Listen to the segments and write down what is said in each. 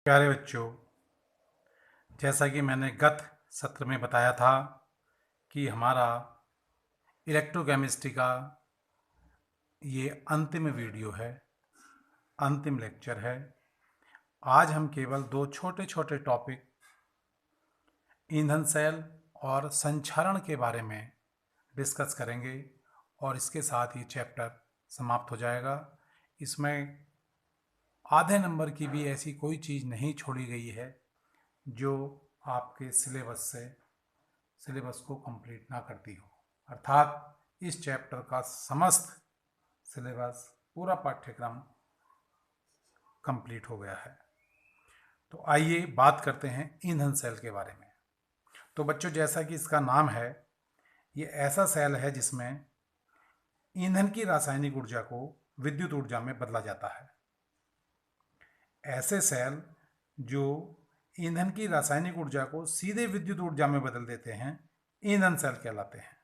प्यारे बच्चों, जैसा कि मैंने गत सत्र में बताया था कि हमारा इलेक्ट्रोकेमिस्ट्री का ये अंतिम वीडियो है, अंतिम लेक्चर है। आज हम केवल दो छोटे छोटे टॉपिक ईंधन सेल और संक्षारण के बारे में डिस्कस करेंगे और इसके साथ ही चैप्टर समाप्त हो जाएगा। इसमें आधे नंबर की भी ऐसी कोई चीज़ नहीं छोड़ी गई है जो आपके सिलेबस को कंप्लीट ना करती हो। अर्थात इस चैप्टर का समस्त सिलेबस, पूरा पाठ्यक्रम कंप्लीट हो गया है। तो आइए बात करते हैं ईंधन सेल के बारे में। तो बच्चों, जैसा कि इसका नाम है, ये ऐसा सेल है जिसमें ईंधन की रासायनिक ऊर्जा को विद्युत ऊर्जा में बदला जाता है। ऐसे सेल जो ईंधन की रासायनिक ऊर्जा को सीधे विद्युत ऊर्जा में बदल देते हैं, ईंधन सेल कहलाते हैं।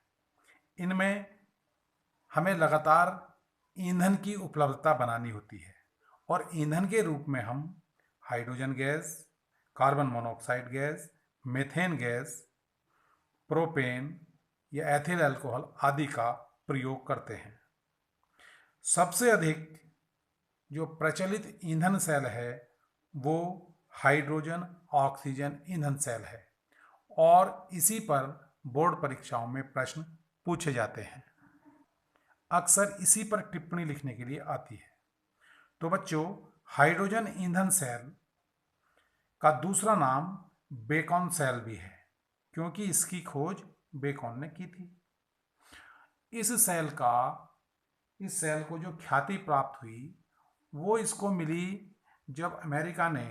इनमें हमें लगातार ईंधन की उपलब्धता बनानी होती है और ईंधन के रूप में हम hydrogen gas, carbon monoxide gas, methane gas, propane या एथिल अल्कोहल आदि का प्रयोग करते हैं। सबसे अधिक जो प्रचलित ईंधन सेल है वो हाइड्रोजन ऑक्सीजन ईंधन सेल है और इसी पर बोर्ड परीक्षाओं में प्रश्न पूछे जाते हैं। अक्सर इसी पर टिप्पणी लिखने के लिए आती है। तो बच्चों, हाइड्रोजन ईंधन सेल का दूसरा नाम बेकन सेल भी है, क्योंकि इसकी खोज बेकन ने की थी। इस सेल को जो ख्याति प्राप्त हुई वो इसको मिली जब अमेरिका ने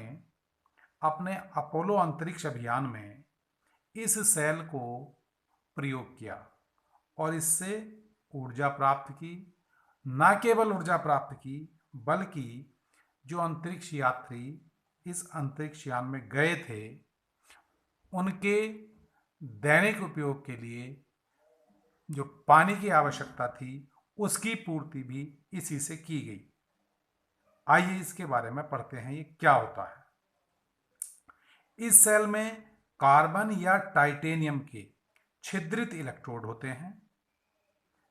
अपने अपोलो अंतरिक्ष अभियान में इस सेल को प्रयोग किया और इससे ऊर्जा प्राप्त की। न केवल ऊर्जा प्राप्त की, बल्कि जो अंतरिक्ष यात्री इस अंतरिक्ष यान में गए थे उनके दैनिक उपयोग के लिए जो पानी की आवश्यकता थी उसकी पूर्ति भी इसी से की गई। आइए इसके बारे में पढ़ते हैं ये क्या होता है। इस सेल में कार्बन या टाइटेनियम के छिद्रित इलेक्ट्रोड होते हैं।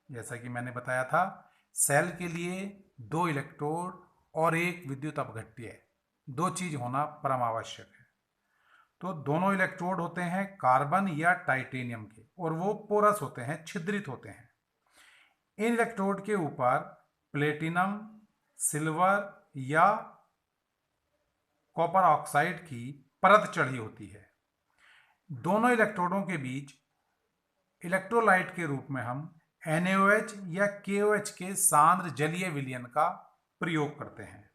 जैसा कि मैंने बताया था, सेल के लिए दो इलेक्ट्रोड और एक विद्युत अपघट्य, दो चीज होना परम आवश्यक है। तो दोनों इलेक्ट्रोड होते हैं कार्बन या टाइटेनियम के और वो पोरस होते हैं, छिद्रित होते हैं। इन इलेक्ट्रोड के ऊपर प्लेटिनम, सिल्वर या कॉपर ऑक्साइड की परत चढ़ी होती है। दोनों इलेक्ट्रोडों के बीच इलेक्ट्रोलाइट के रूप में हम NaOH या KOH के सांद्र जलीय विलयन का प्रयोग करते हैं।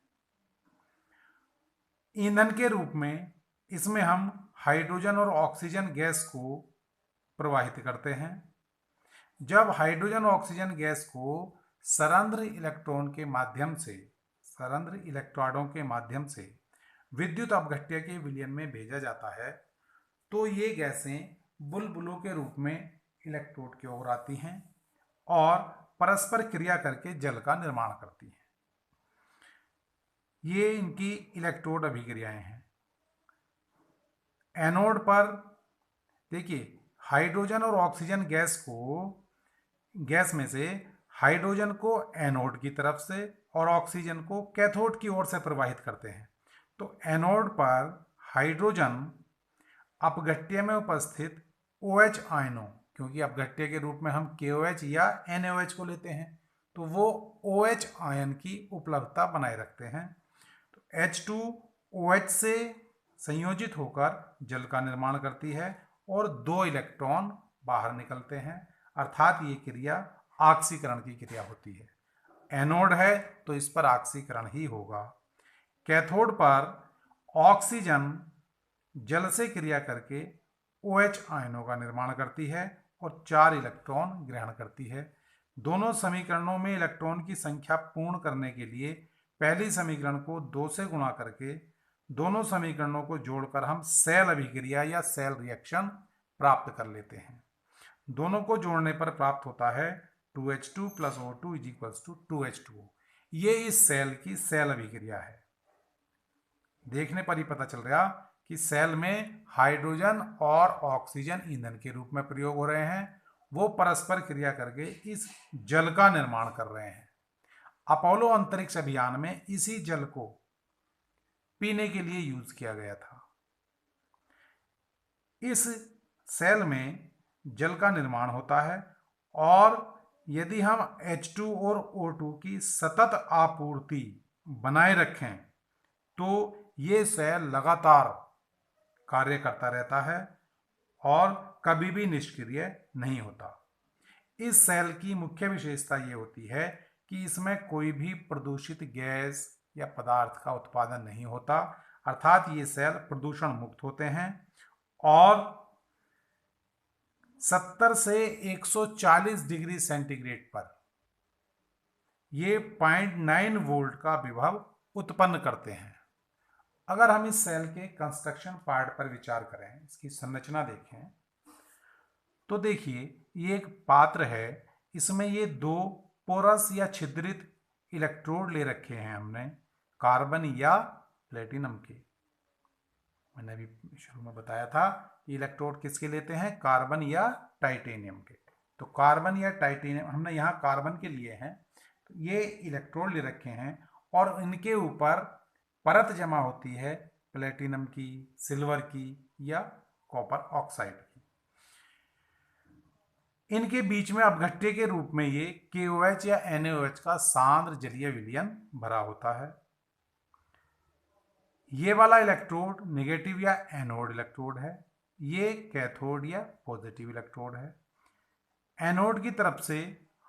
ईंधन के रूप में इसमें हम हाइड्रोजन और ऑक्सीजन गैस को प्रवाहित करते हैं। जब हाइड्रोजन और ऑक्सीजन गैस को सरंध्र इलेक्ट्रोडों के माध्यम से विद्युत अपघट्य के विलयन में भेजा जाता है तो ये गैसें बुलबुलों के रूप में इलेक्ट्रोड की ओर आती हैं और परस्पर क्रिया करके जल का निर्माण करती हैं। ये इनकी इलेक्ट्रोड अभिक्रियाएं हैं। एनोड पर देखिए, हाइड्रोजन और ऑक्सीजन गैस में से हाइड्रोजन को एनोड की तरफ से और ऑक्सीजन को कैथोड की ओर से प्रवाहित करते हैं। तो एनोड पर हाइड्रोजन अपघट्य में उपस्थित OH आयनों, क्योंकि अपघट्य के रूप में हम KOH या NaOH को लेते हैं, तो वो OH आयन की उपलब्धता बनाए रखते हैं। तो H2OH से संयोजित होकर जल का निर्माण करती है और दो इलेक्ट्रॉन बाहर निकलते हैं। अर्थात ये क्रिया ऑक्सीकरण की क्रिया होती है। एनोड है तो इस पर ऑक्सीकरण ही होगा। कैथोड पर ऑक्सीजन जल से क्रिया करके OH आयनों का निर्माण करती है और 4 इलेक्ट्रॉन ग्रहण करती है। दोनों समीकरणों में इलेक्ट्रॉन की संख्या पूर्ण करने के लिए पहली समीकरण को 2 से गुणा करके दोनों समीकरणों को जोड़कर हम सेल अभिक्रिया या सेल रिएक्शन प्राप्त कर लेते हैं। दोनों को जोड़ने पर प्राप्त होता है 2H2 + O2 = 2H2O। ये इस सेल की सेल अभिक्रिया है। देखने पर ही पता चल रहा कि सेल में हाइड्रोजन और ऑक्सीजन ईंधन के रूप में प्रयोग हो रहे हैं। वो परस्पर क्रिया करके इस जल का निर्माण कर रहे हैं। अपोलो अंतरिक्ष अभियान में इसी जल को पीने के लिए यूज किया गया था। इस सेल में जल का निर्माण होता है और यदि हम H2 और O2 की सतत आपूर्ति बनाए रखें तो ये सेल लगातार कार्य करता रहता है और कभी भी निष्क्रिय नहीं होता। इस सेल की मुख्य विशेषता ये होती है कि इसमें कोई भी प्रदूषित गैस या पदार्थ का उत्पादन नहीं होता, अर्थात ये सेल प्रदूषण मुक्त होते हैं और 70 से 140 डिग्री सेंटीग्रेड पर ये 0.9 वोल्ट का विभव उत्पन्न करते हैं। अगर हम इस सेल के कंस्ट्रक्शन पार्ट पर विचार करें, इसकी संरचना देखें, तो देखिए ये एक पात्र है। इसमें ये दो पोरस या छिद्रित इलेक्ट्रोड ले रखे हैं हमने, कार्बन या प्लेटिनम के। मैंने अभी शुरू में बताया था कि इलेक्ट्रोड किसके लेते हैं, कार्बन या टाइटेनियम के। तो कार्बन या टाइटेनियम हमने यहाँ कार्बन के लिए हैं। तो ये इलेक्ट्रोड ले रखे हैं और इनके ऊपर परत जमा होती है प्लेटिनम की, सिल्वर की या कॉपर ऑक्साइड की। इनके बीच में अपघट्य के रूप में ये KOH या NaOH का सांद्र जलीय विलयन भरा होता है। ये वाला इलेक्ट्रोड नेगेटिव या एनोड इलेक्ट्रोड है, ये कैथोड या पॉजिटिव इलेक्ट्रोड है। एनोड की तरफ से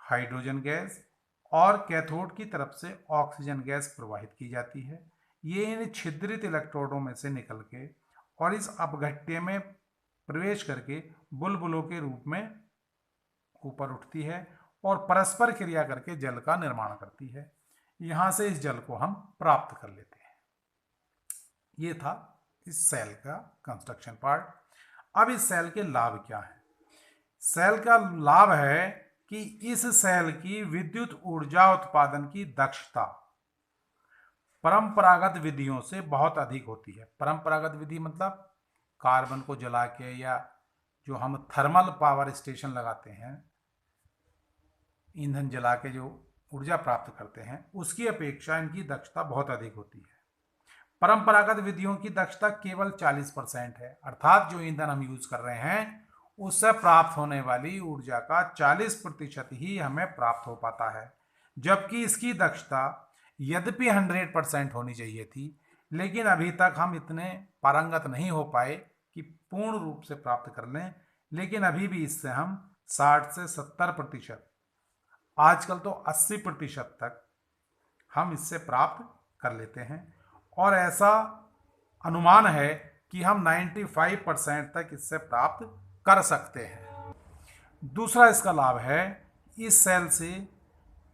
हाइड्रोजन गैस और कैथोड की तरफ से ऑक्सीजन गैस प्रवाहित की जाती है। ये इन छिद्रित इलेक्ट्रोडों में से निकल के और इस अपघट्य में प्रवेश करके बुलबुलों के रूप में ऊपर उठती है और परस्पर क्रिया करके जल का निर्माण करती है। यहाँ से इस जल को हम प्राप्त कर लेते हैं। ये था इस सेल का कंस्ट्रक्शन पार्ट। अब इस सेल के लाभ क्या है? सेल का लाभ है कि इस सेल की विद्युत ऊर्जा उत्पादन की दक्षता परंपरागत विधियों से बहुत अधिक होती है। परंपरागत विधि मतलब कार्बन को जला के या जो हम थर्मल पावर स्टेशन लगाते हैं, ईंधन जला के जो ऊर्जा प्राप्त करते हैं, उसकी अपेक्षा इनकी दक्षता बहुत अधिक होती है। परंपरागत विधियों की दक्षता केवल 40% है, अर्थात जो ईंधन हम यूज कर रहे हैं उससे प्राप्त होने वाली ऊर्जा का 40% ही हमें प्राप्त हो पाता है। जबकि इसकी दक्षता यद्यपि 100% होनी चाहिए थी, लेकिन अभी तक हम इतने पारंगत नहीं हो पाए कि पूर्ण रूप से प्राप्त कर लें। लेकिन अभी भी इससे हम 60 से 70%, आजकल तो 80% तक हम इससे प्राप्त कर लेते हैं और ऐसा अनुमान है कि हम 95% तक इससे प्राप्त कर सकते हैं। दूसरा इसका लाभ है, इस सेल से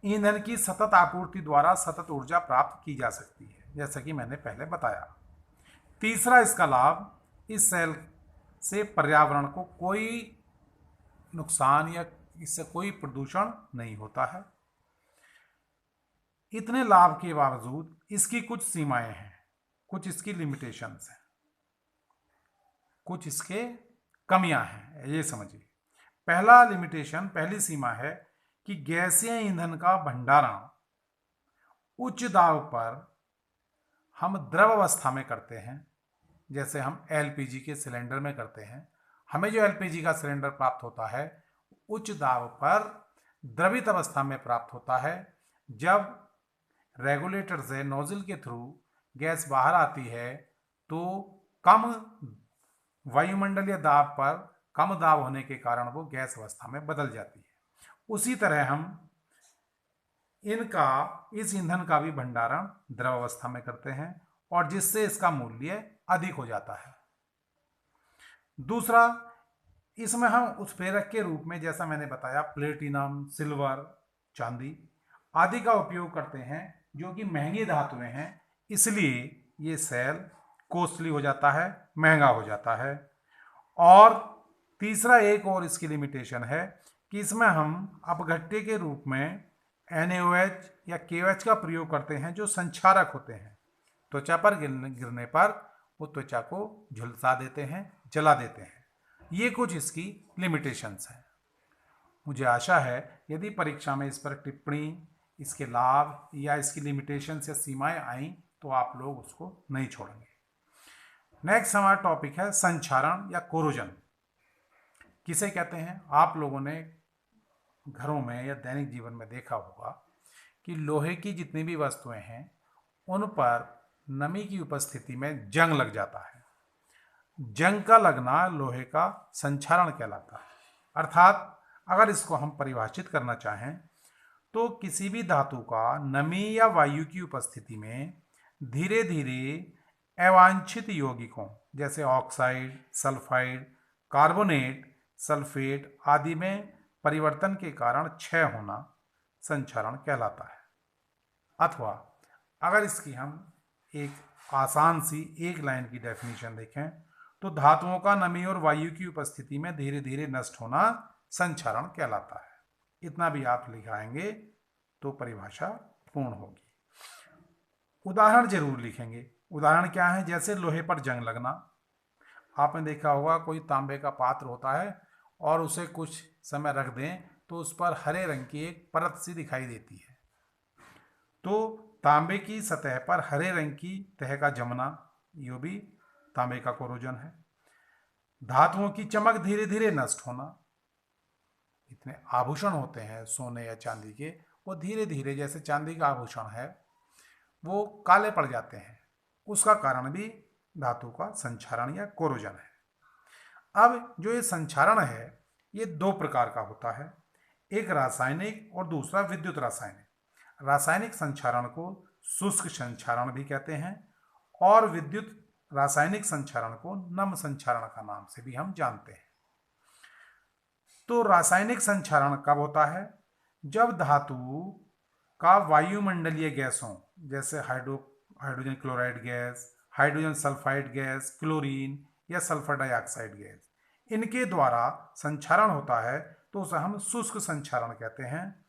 ईंधन की सतत आपूर्ति द्वारा सतत ऊर्जा प्राप्त की जा सकती है, जैसा कि मैंने पहले बताया। तीसरा इसका लाभ, इस सेल से पर्यावरण को कोई नुकसान या इससे कोई प्रदूषण नहीं होता है। इतने लाभ के बावजूद इसकी कुछ सीमाएं हैं, कुछ इसकी लिमिटेशंस हैं, कुछ इसके कमियां हैं। ये समझिए, पहला लिमिटेशन, पहली सीमा है कि गैसीय ईंधन का भंडारण उच्च दाब पर हम द्रव अवस्था में करते हैं, जैसे हम LPG के सिलेंडर में करते हैं। हमें जो LPG का सिलेंडर प्राप्त होता है उच्च दाब पर द्रवित अवस्था में प्राप्त होता है। जब रेगुलेटर से नोजल के थ्रू गैस बाहर आती है तो कम वायुमंडलीय दाब पर कम दाब होने के कारण वो गैस अवस्था में बदल जाती है। उसी तरह हम इस ईंधन का भी भंडारण द्रव अवस्था में करते हैं और जिससे इसका मूल्य अधिक हो जाता है। दूसरा, इसमें हम उत्प्रेरक के रूप में, जैसा मैंने बताया, प्लेटिनम, सिल्वर, चांदी आदि का उपयोग करते हैं, जो कि महंगी धातुएं हैं। इसलिए ये सेल कॉस्टली हो जाता है, महंगा हो जाता है। और तीसरा एक और इसकी लिमिटेशन है कि इसमें हम अपघट्य के रूप में NaOH या KOH का प्रयोग करते हैं, जो संक्षारक होते हैं। त्वचा पर गिरने पर वो त्वचा को झुलसा देते हैं, जला देते हैं। ये कुछ इसकी लिमिटेशंस हैं। मुझे आशा है यदि परीक्षा में इस पर टिप्पणी, इसके लाभ या इसकी लिमिटेशंस या सीमाएं आई तो आप लोग उसको नहीं छोड़ेंगे। नेक्स्ट हमारा टॉपिक है संक्षारण या कोरोजन। किसे कहते हैं? आप लोगों ने घरों में या दैनिक जीवन में देखा होगा कि लोहे की जितनी भी वस्तुएं हैं उन पर नमी की उपस्थिति में जंग लग जाता है। जंग का लगना लोहे का संक्षारण कहलाता है। अर्थात अगर इसको हम परिभाषित करना चाहें तो किसी भी धातु का नमी या वायु की उपस्थिति में धीरे धीरे अवांछित यौगिकों जैसे ऑक्साइड, सल्फाइड, कार्बोनेट, सल्फेट आदि में परिवर्तन के कारण क्षय होना संक्षारण कहलाता है। अथवा अगर इसकी हम एक आसान सी एक लाइन की डेफिनेशन देखें तो धातुओं का नमी और वायु की उपस्थिति में धीरे धीरे नष्ट होना संक्षारण कहलाता है। इतना भी आप लिखाएंगे तो परिभाषा पूर्ण होगी। उदाहरण जरूर लिखेंगे। उदाहरण क्या है? जैसे लोहे पर जंग लगना। आपने देखा होगा कोई तांबे का पात्र होता है और उसे कुछ समय रख दें तो उस पर हरे रंग की एक परत सी दिखाई देती है। तो तांबे की सतह पर हरे रंग की तह का जमना, ये भी तांबे का कोरोजन है। धातुओं की चमक धीरे धीरे नष्ट होना। इतने आभूषण होते हैं सोने या चांदी के, वो धीरे धीरे, जैसे चांदी का आभूषण है, वो काले पड़ जाते हैं। उसका कारण भी धातु का संक्षारण या कोरोजन है। अब जो ये संक्षारण है ये दो प्रकार का होता है, एक रासायनिक और दूसरा विद्युत रासायनिक। रासायनिक संक्षारण को शुष्क संक्षारण भी कहते हैं और विद्युत रासायनिक संक्षारण को नम संक्षारण का नाम से भी हम जानते हैं। तो रासायनिक संक्षारण कब होता है? जब धातु का वायुमंडलीय गैसों जैसे hydrogen chloride gas, hydrogen sulphide gas, chlorine या सल्फर डाइऑक्साइड गैस, इनके द्वारा संक्षारण होता है तो उसे हम शुष्क संक्षारण कहते हैं।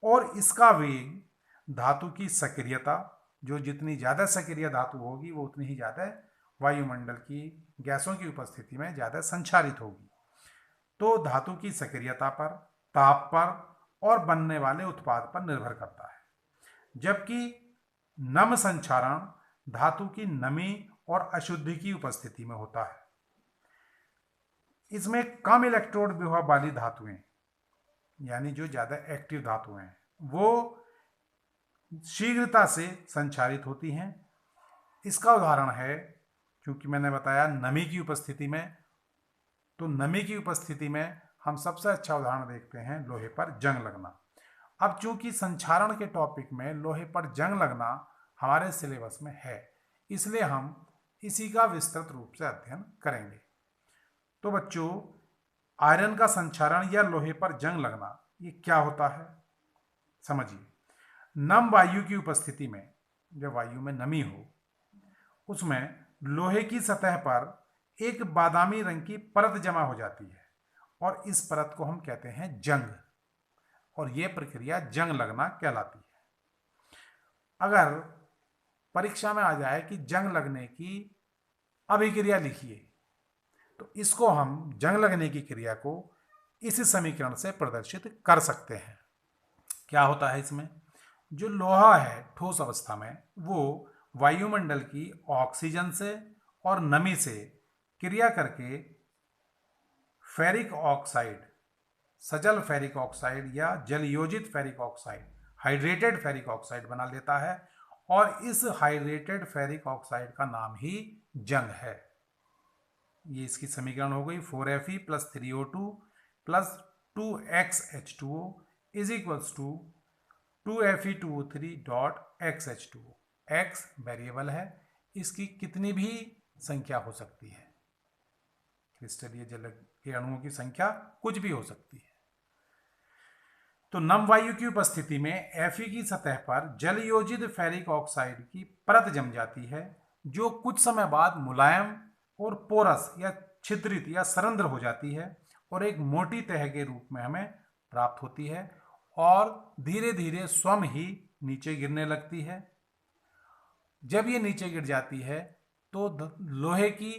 और इसका वेग धातु की सक्रियता, जो जितनी ज़्यादा सक्रिय धातु होगी वो उतनी ही ज़्यादा वायुमंडल की गैसों की उपस्थिति में ज़्यादा संक्षारित होगी। तो धातु की सक्रियता पर, ताप पर और बनने वाले उत्पाद पर निर्भर करता है। जबकि नम संक्षारण धातु की नमी और अशुद्धि की उपस्थिति में होता है। इसमें कम इलेक्ट्रोड विभव वाली धातुएं, यानी जो ज़्यादा एक्टिव धातुएं हैं, वो शीघ्रता से संक्षारित होती हैं। इसका उदाहरण है, क्योंकि मैंने बताया नमी की उपस्थिति में, तो नमी की उपस्थिति में हम सबसे अच्छा उदाहरण देखते हैं लोहे पर जंग लगना। अब चूंकि संक्षारण के टॉपिक में लोहे पर जंग लगना हमारे सिलेबस में है, इसलिए हम इसी का विस्तृत रूप से अध्ययन करेंगे। तो बच्चों, आयरन का संक्षारण या लोहे पर जंग लगना ये क्या होता है समझिए। नम वायु की उपस्थिति में, जब वायु में नमी हो, उसमें लोहे की सतह पर एक बादामी रंग की परत जमा हो जाती है और इस परत को हम कहते हैं जंग, और यह प्रक्रिया जंग लगना कहलाती है। अगर परीक्षा में आ जाए कि जंग लगने की अभिक्रिया लिखिए, तो इसको हम जंग लगने की क्रिया को इस समीकरण से प्रदर्शित कर सकते हैं। क्या होता है इसमें? जो लोहा है ठोस अवस्था में, वो वायुमंडल की ऑक्सीजन से और नमी से क्रिया करके फेरिक ऑक्साइड, सजल फेरिक ऑक्साइड या जलयोजित ferric oxide, hydrated ferric oxide बना लेता है, और इस हाइड्रेटेड फेरिक ऑक्साइड का नाम ही जंग है। ये इसकी समीकरण हो गई 4Fe + 3O2 + 2XH2O is equals to 2Fe2O3.XH2O। X variable है, इसकी कितनी भी संख्या हो सकती है, क्रिस्टलीय जल के अणुओं की संख्या कुछ भी हो सकती है। तो नम वायु की उपस्थिति में Fe की सतह पर जलयोजित फेरिक ऑक्साइड की परत जम जाती है, जो कुछ समय बाद मुलायम और पोरस या छिद्रित या सरंध्र हो जाती है और एक मोटी तह के रूप में हमें प्राप्त होती है और धीरे धीरे स्वयं ही नीचे गिरने लगती है। जब ये नीचे गिर जाती है तो लोहे की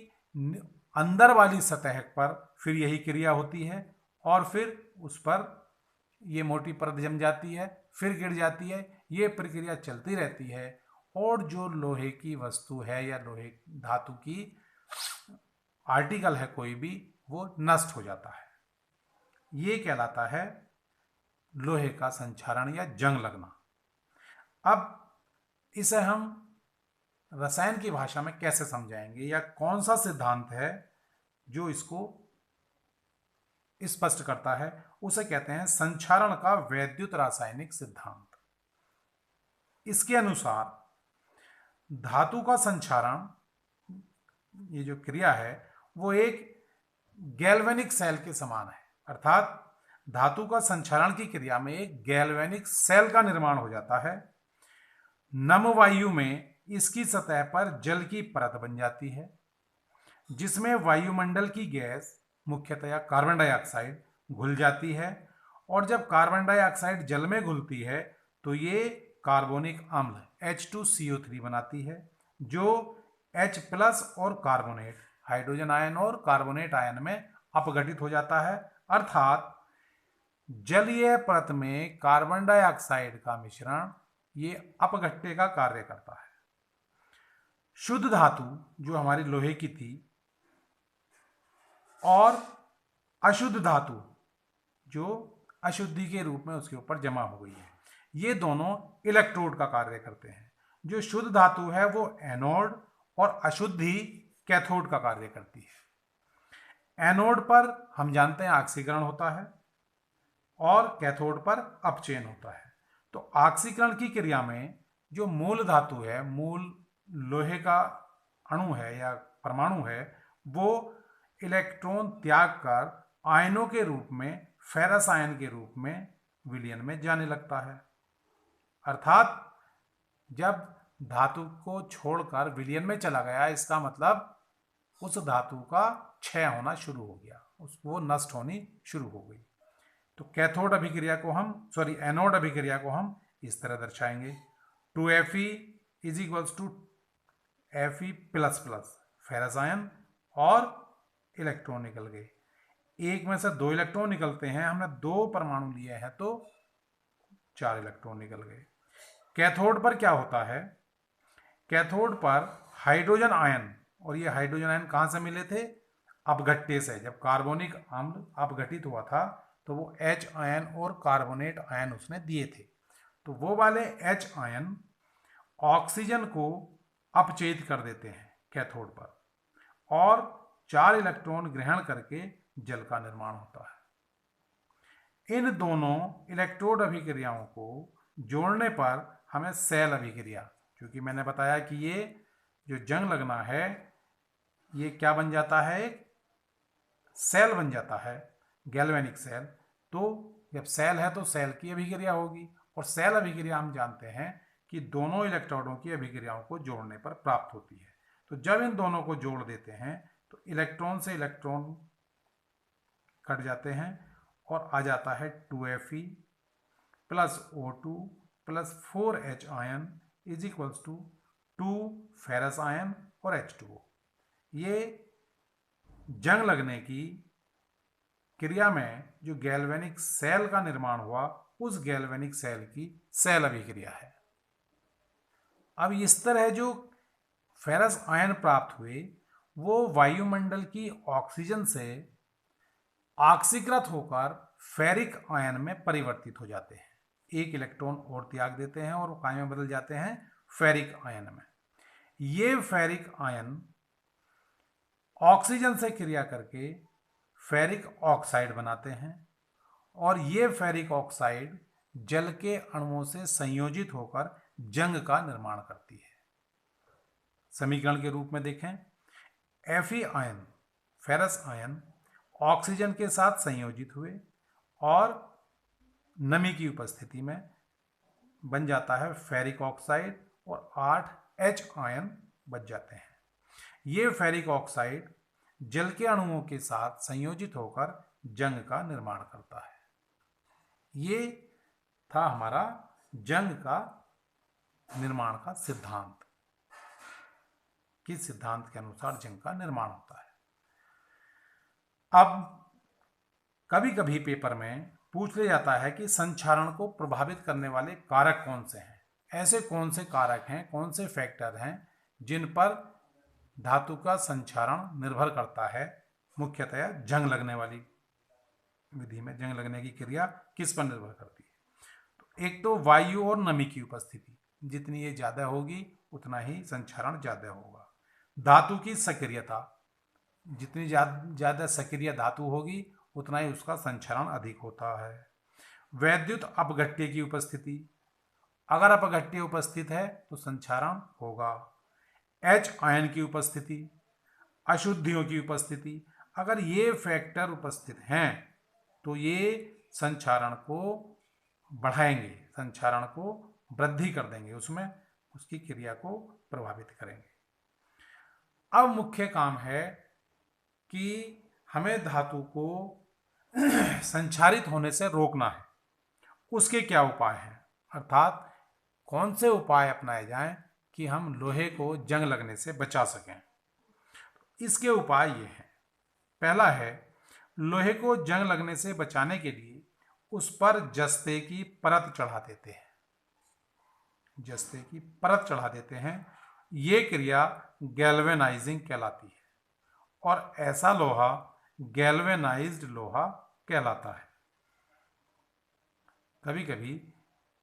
अंदर वाली सतह पर फिर यही क्रिया होती है और फिर उस पर ये मोटी परत जम जाती है, फिर गिर जाती है। ये प्रक्रिया चलती रहती है और जो लोहे की वस्तु है या लोहे धातु की आर्टिकल है कोई भी, वो नष्ट हो जाता है। ये कहलाता है लोहे का संक्षारण या जंग लगना। अब इसे हम रसायन की भाषा में कैसे समझाएंगे या कौन सा सिद्धांत है जो इसको स्पष्ट करता है? उसे कहते हैं संक्षारण का वैद्युत रासायनिक सिद्धांत। इसके अनुसार धातु का संक्षारण, ये जो क्रिया है, वो एक गैल्वेनिक सेल के समान है। अर्थात धातु का संक्षारण की क्रिया में एक गैल्वेनिक सेल का निर्माण हो जाता है। नम वायु में इसकी सतह पर जल की परत बन जाती है जिसमें वायुमंडल की गैस, मुख्यतया कार्बन डाइऑक्साइड, घुल जाती है। और जब कार्बन डाइऑक्साइड जल में घुलती है तो ये कार्बोनिक अम्ल H2CO3 बनाती है जो H प्लस और कार्बोनेट, हाइड्रोजन आयन और कार्बोनेट आयन में अपघटित हो जाता है। अर्थात जलीय परत में कार्बन डाइऑक्साइड का मिश्रण ये अपघट्य का कार्य करता है। शुद्ध धातु जो हमारी लोहे की थी और अशुद्ध धातु जो अशुद्धि के रूप में उसके ऊपर जमा हो गई है, ये दोनों इलेक्ट्रोड का कार्य करते हैं। जो शुद्ध धातु है वो एनोड और अशुद्धि कैथोड का कार्य करती है। एनोड पर हम जानते हैं ऑक्सीकरण होता है और कैथोड पर अपचयन होता है। तो ऑक्सीकरण की क्रिया में जो मूल धातु है, मूल लोहे का अणु है या परमाणु है, वो इलेक्ट्रॉन त्याग कर आयनों के रूप में, फेरस आयन के रूप में विलयन में जाने लगता है। अर्थात जब धातु को छोड़कर विलयन में चला गया, इसका मतलब उस धातु का क्षय होना शुरू हो गया, वो नष्ट होनी शुरू हो गई। तो कैथोड अभिक्रिया को एनोड अभिक्रिया को हम इस तरह दर्शाएंगे। 2Fe is equals to Fe plus plus, ferrous ion और इलेक्ट्रॉन निकल गए। एक में से 2 इलेक्ट्रॉन निकलते हैं, हमने 2 परमाणु लिए हैं तो 4 इलेक्ट्रॉन निकल गए। कैथोड पर क्या होता है? कैथोड पर हाइड्रोजन आयन, और ये हाइड्रोजन आयन कहां से मिले थे? अपघट्य से। जब कार्बोनिक अम्ल अपघटित हुआ था तो वो H आयन और कार्बोनेट आयन उसने दिए थे। तो वो वाले H आयन ऑक्सीजन को अपचयित कर देते हैं कैथोड पर और 4 इलेक्ट्रॉन ग्रहण करके जल का निर्माण होता है। इन दोनों इलेक्ट्रोड अभिक्रियाओं को जोड़ने पर हमें सेल अभिक्रिया, क्योंकि मैंने बताया कि ये जो जंग लगना है ये क्या बन जाता है? एक सेल बन जाता है, गैल्वेनिक सेल। तो जब सेल है तो सेल की अभिक्रिया होगी, और सेल अभिक्रिया हम जानते हैं कि दोनों इलेक्ट्रोडों की अभिक्रियाओं को जोड़ने पर प्राप्त होती है। तो जब इन दोनों को जोड़ देते हैं तो इलेक्ट्रॉन से इलेक्ट्रॉन कट जाते हैं और आ जाता है 2Fe plus O2 plus 4H ion is equals to 2 ferrous ion और H2O। ये जंग लगने की क्रिया में जो गैल्वेनिक सेल का निर्माण हुआ, उस गैल्वेनिक सेल की सेल अभिक्रिया है। अब इस तरह जो फेरस आयन प्राप्त हुए वो वायुमंडल की ऑक्सीजन से ऑक्सीकृत होकर फेरिक आयन में परिवर्तित हो जाते हैं। एक इलेक्ट्रॉन और त्याग देते हैं और वो काय में बदल जाते हैं फेरिक आयन में। ये फेरिक आयन ऑक्सीजन से क्रिया करके फेरिक ऑक्साइड बनाते हैं और ये फेरिक ऑक्साइड जल के अणुओं से संयोजित होकर जंग का निर्माण करती है। समीकरण के रूप में देखें, Fe ion, ferrous ion oxygen के साथ संयोजित हुए और नमी की उपस्थिति में बन जाता है फेरिक ऑक्साइड और 8 H आयन बच जाते हैं। ये फेरिक ऑक्साइड जल के अणुओं के साथ संयोजित होकर जंग का निर्माण करता है। ये था हमारा जंग का निर्माण का सिद्धांत। किस सिद्धांत के अनुसार जिंक का निर्माण होता है। अब कभी कभी पेपर में पूछ लिया जाता है कि संक्षारण को प्रभावित करने वाले कारक कौन से हैं, ऐसे कौन से कारक हैं, कौन से फैक्टर हैं जिन पर धातु का संक्षारण निर्भर करता है। मुख्यतया जंग लगने वाली विधि में जंग लगने की क्रिया किस पर निर्भर करती है। तो एक तो वायु और नमी की उपस्थिति, जितनी ये ज़्यादा होगी उतना ही संक्षारण ज़्यादा होगा। धातु की सक्रियता, जितनी ज़्यादा सक्रिय धातु होगी उतना ही उसका संक्षारण अधिक होता है। वैद्युत अपघट्य की उपस्थिति, अगर अपघट्य उपस्थित है तो संक्षारण होगा। H आयन की उपस्थिति, अशुद्धियों की उपस्थिति, अगर ये फैक्टर उपस्थित हैं तो ये संक्षारण को बढ़ाएंगे, संक्षारण को वृद्धि कर देंगे, उसमें उसकी क्रिया को प्रभावित करेंगे। अब मुख्य काम है कि हमें धातु को संक्षारित होने से रोकना है। उसके क्या उपाय हैं, अर्थात कौन से उपाय अपनाए जाएं कि हम लोहे को जंग लगने से बचा सकें। इसके उपाय ये हैं। पहला है, लोहे को जंग लगने से बचाने के लिए उस पर जस्ते की परत चढ़ा देते हैं, जस्ते की परत चढ़ा देते हैं। ये क्रिया गैल्वेनाइजिंग कहलाती है और ऐसा लोहा गैल्वेनाइज्ड लोहा कहलाता है। कभी कभी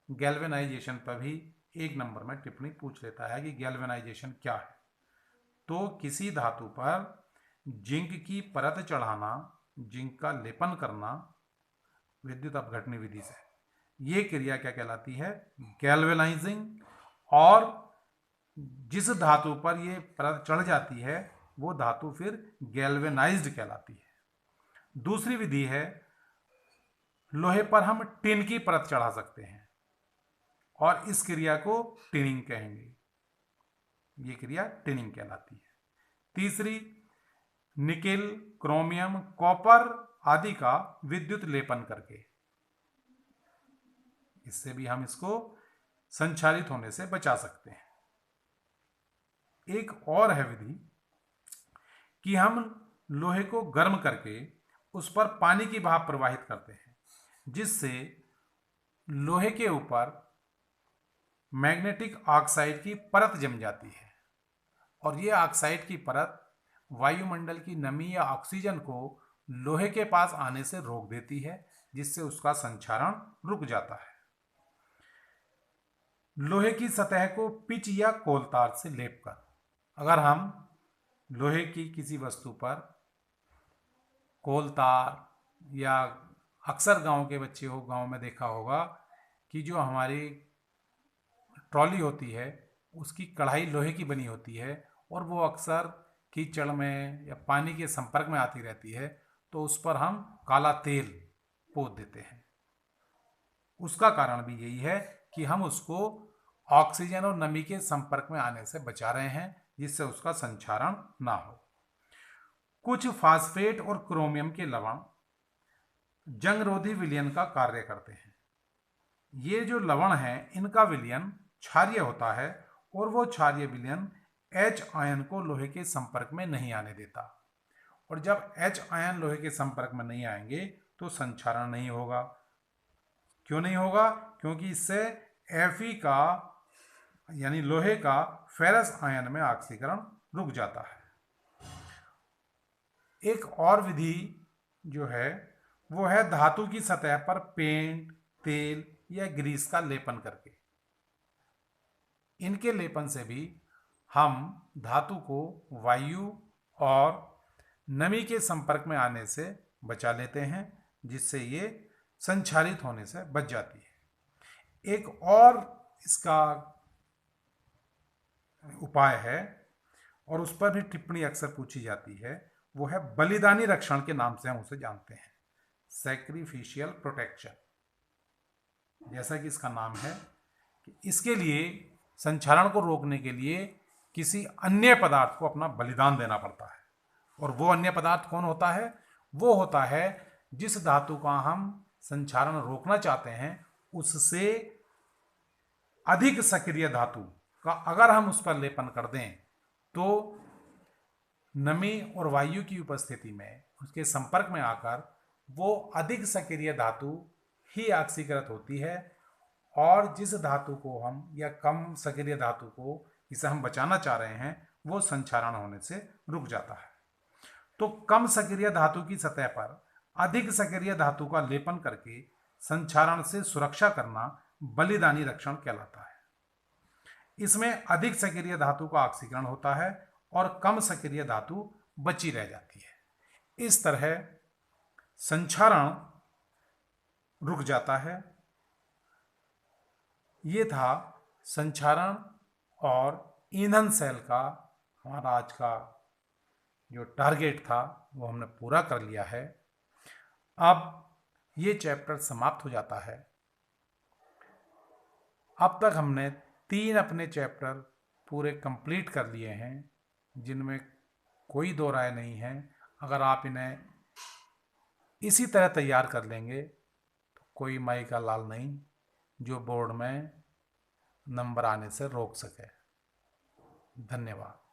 गैल्वेनाइजेशन पर भी 1 नंबर में टिप्पणी पूछ लेता है कि गैल्वेनाइजेशन क्या है। तो किसी धातु पर जिंक की परत चढ़ाना, जिंक का लेपन करना विद्युत अपघटनी विधि से, ये क्रिया क्या कहलाती है, गैल्वेनाइजिंग। और जिस धातु पर ये परत चढ़ जाती है वो धातु फिर गैल्वेनाइज्ड कहलाती है। दूसरी विधि है, लोहे पर हम टिन की परत चढ़ा सकते हैं और इस क्रिया को टिनिंग कहेंगे, ये क्रिया टिनिंग कहलाती है। तीसरी, निकेल, क्रोमियम, कॉपर आदि का विद्युत लेपन करके, इससे भी हम इसको संक्षारित होने से बचा सकते हैं। एक और है विधि कि हम लोहे को गर्म करके उस पर पानी की भाप प्रवाहित करते हैं, जिससे लोहे के ऊपर मैग्नेटिक ऑक्साइड की परत जम जाती है और ये ऑक्साइड की परत वायुमंडल की नमी या ऑक्सीजन को लोहे के पास आने से रोक देती है, जिससे उसका संक्षारण रुक जाता है। लोहे की सतह को पिच या कोलतार से लेप कर, अगर हम लोहे की किसी वस्तु पर कोलतार, या अक्सर गांव के बच्चे हो, गांव में देखा होगा कि जो हमारी ट्रॉली होती है उसकी कढ़ाई लोहे की बनी होती है और वो अक्सर कीचड़ में या पानी के संपर्क में आती रहती है, तो उस पर हम काला तेल पोत देते हैं। उसका कारण भी यही है कि हम उसको ऑक्सीजन और नमी के संपर्क में आने से बचा रहे हैं, जिससे उसका संक्षारण ना हो। कुछ फास्फेट और क्रोमियम के लवण जंगरोधी विलयन का कार्य करते हैं। ये जो लवण हैं, इनका विलयन क्षारीय होता है और वो क्षारीय विलयन H आयन को लोहे के संपर्क में नहीं आने देता, और जब H आयन लोहे के संपर्क में नहीं आएंगे तो संक्षारण नहीं होगा। क्यों नहीं होगा? क्योंकि इससे Fe का, यानी लोहे का फेरस आयन में ऑक्सीकरण रुक जाता है। एक और विधि जो है वो है धातु की सतह पर पेंट, तेल या ग्रीस का लेपन करके। इनके लेपन से भी हम धातु को वायु और नमी के संपर्क में आने से बचा लेते हैं, जिससे ये संक्षारित होने से बच जाती है। एक और इसका उपाय है और उस पर भी टिप्पणी अक्सर पूछी जाती है, वो है बलिदानी रक्षण के नाम से हम उसे जानते हैं, सैक्रिफिशियल प्रोटेक्शन। जैसा कि इसका नाम है कि इसके लिए संक्षारण को रोकने के लिए किसी अन्य पदार्थ को अपना बलिदान देना पड़ता है, और वो अन्य पदार्थ कौन होता है? वो होता है जिस धातु का हम संक्षारण रोकना चाहते हैं उससे अधिक सक्रिय धातु का अगर हम उस पर लेपन कर दें तो नमी और वायु की उपस्थिति में उसके संपर्क में आकर वो अधिक सक्रिय धातु ही ऑक्सीकृत होती है, और जिस धातु को हम या कम सक्रिय धातु को जिसे हम बचाना चाह रहे हैं वो संक्षारण होने से रुक जाता है। तो कम सक्रिय धातु की सतह पर अधिक सक्रिय धातु का लेपन करके संक्षारण से सुरक्षा करना बलिदानी रक्षण कहलाता है। इसमें अधिक सक्रिय धातु का ऑक्सीकरण होता है और कम सक्रिय धातु बची रह जाती है। इस तरह संक्षारण रुक जाता है। ये था संक्षारण और ईंधन सेल का हमारा आज का जो टारगेट था वो हमने पूरा कर लिया है। अब ये चैप्टर समाप्त हो जाता है। अब तक हमने 3 अपने चैप्टर पूरे कंप्लीट कर लिए हैं, जिनमें कोई दो राय नहीं है। अगर आप इन्हें इसी तरह तैयार कर लेंगे तो कोई माई का लाल नहीं जो बोर्ड में नंबर आने से रोक सके। धन्यवाद।